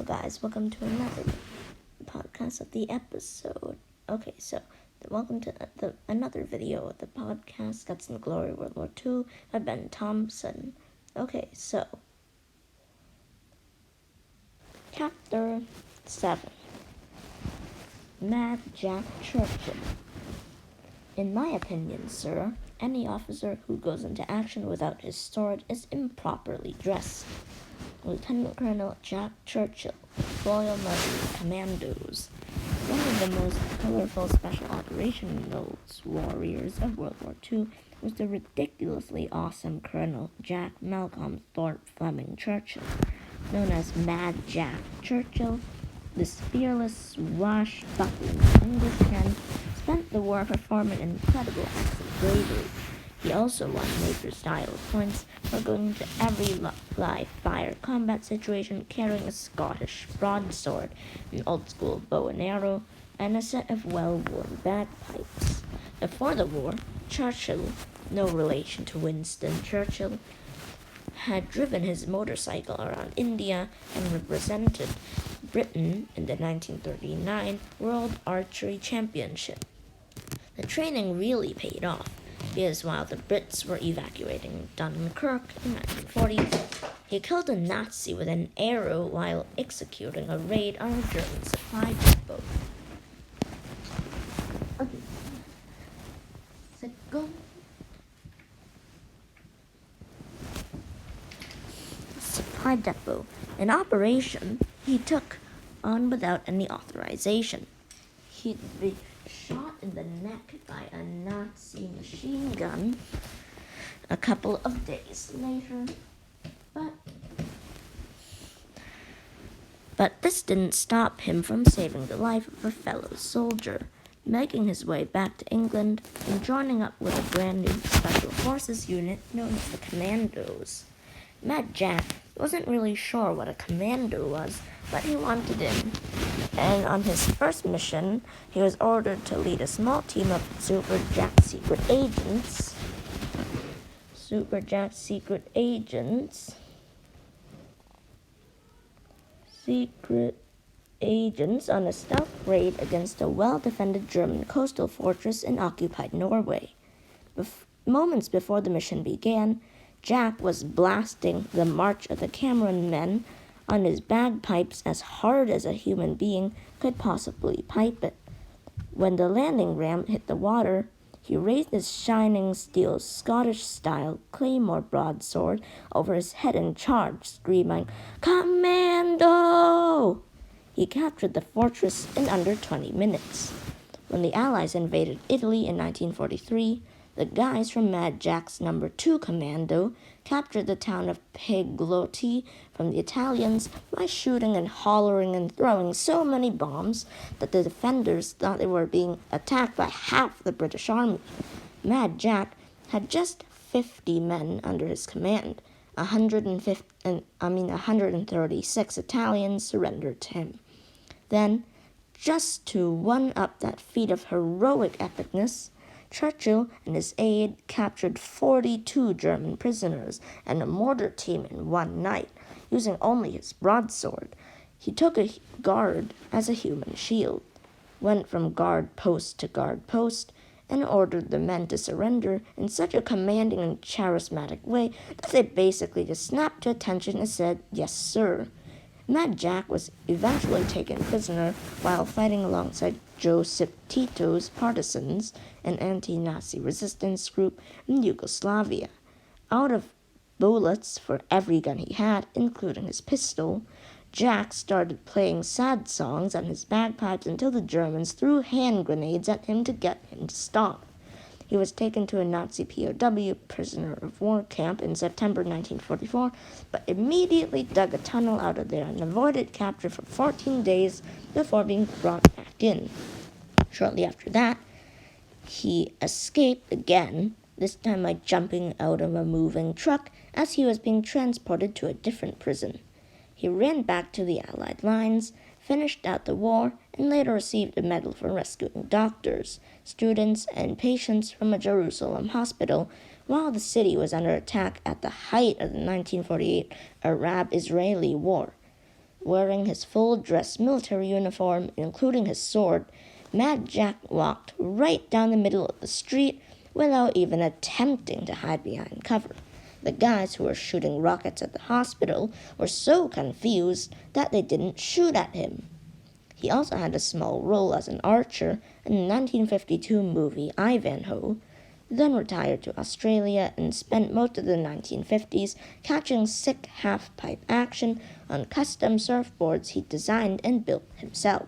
Hello guys, welcome to another podcast of the episode. Okay, so welcome to another video of the podcast Guts and Glory World War II by Ben Thompson. Okay, so Chapter 7, Mad Jack Churchill. In my opinion, sir, any officer who goes into action without his sword is improperly dressed. Lieutenant Colonel Jack Churchill, Royal Marine Commandos, one of the most colorful special operations warriors of World War II, was the ridiculously awesome Colonel Jack Malcolm Thorpe Fleming Churchill, known as Mad Jack Churchill. This fearless, swashbuckling Englishman spent the war performing incredible acts of bravery. He also won major style points for going into every live-fire combat situation carrying a Scottish broadsword, an old-school bow and arrow, and a set of well-worn bagpipes. Before the war, Churchill, no relation to Winston Churchill, had driven his motorcycle around India and represented Britain in the 1939 World Archery Championship. The training really paid off, because while the Brits were evacuating Dunkirk in 1940, he killed a Nazi with an arrow while executing a raid on a German supply depot. Supply depot, an operation he took on without any authorization. He'd be shot in the neck by a Nazi machine gun a couple of days later, but this didn't stop him from saving the life of a fellow soldier, making his way back to England and joining up with a brand new special forces unit known as the Commandos. Mad Jack wasn't really sure what a commando was, but he wanted in. And on his first mission, he was ordered to lead a small team of Super Jack secret agents on a stealth raid against a well-defended German coastal fortress in occupied Norway. Moments before the mission began, Jack was blasting the March of the Cameron Men on his bagpipes as hard as a human being could possibly pipe it. When the landing ramp hit the water, he raised his shining steel Scottish-style claymore broadsword over his head and charged, screaming, "Commando!" He captured the fortress in under 20 minutes. When the Allies invaded Italy in 1943, the guys from Mad Jack's No. 2 Commando captured the town of Peglotti from the Italians by shooting and hollering and throwing so many bombs that the defenders thought they were being attacked by half the British army. Mad Jack had just 50 men under his command. 136 Italians surrendered to him. Then, just to one-up that feat of heroic epicness, Churchill and his aide captured 42 German prisoners and a mortar team in one night, using only his broadsword. He took a guard as a human shield, went from guard post to guard post, and ordered the men to surrender in such a commanding and charismatic way that they basically just snapped to attention and said, "Yes, sir." Mad Jack was eventually taken prisoner while fighting alongside Joseph Tito's partisans, an anti-Nazi resistance group in Yugoslavia. Out of bullets for every gun he had, including his pistol, Jack started playing sad songs on his bagpipes until the Germans threw hand grenades at him to get him to stop. He was taken to a Nazi POW, prisoner of war camp in September 1944, but immediately dug a tunnel out of there and avoided capture for 14 days before being brought back in. Shortly after that, he escaped again, this time by jumping out of a moving truck as he was being transported to a different prison. He ran back to the Allied lines, finished out the war, and later received a medal for rescuing doctors, students, and patients from a Jerusalem hospital while the city was under attack at the height of the 1948 Arab-Israeli War. Wearing his full-dress military uniform, including his sword, Mad Jack walked right down the middle of the street without even attempting to hide behind cover. The guys who were shooting rockets at the hospital were so confused that they didn't shoot at him. He also had a small role as an archer in the 1952 movie Ivanhoe, then retired to Australia and spent most of the 1950s catching sick half-pipe action on custom surfboards he designed and built himself.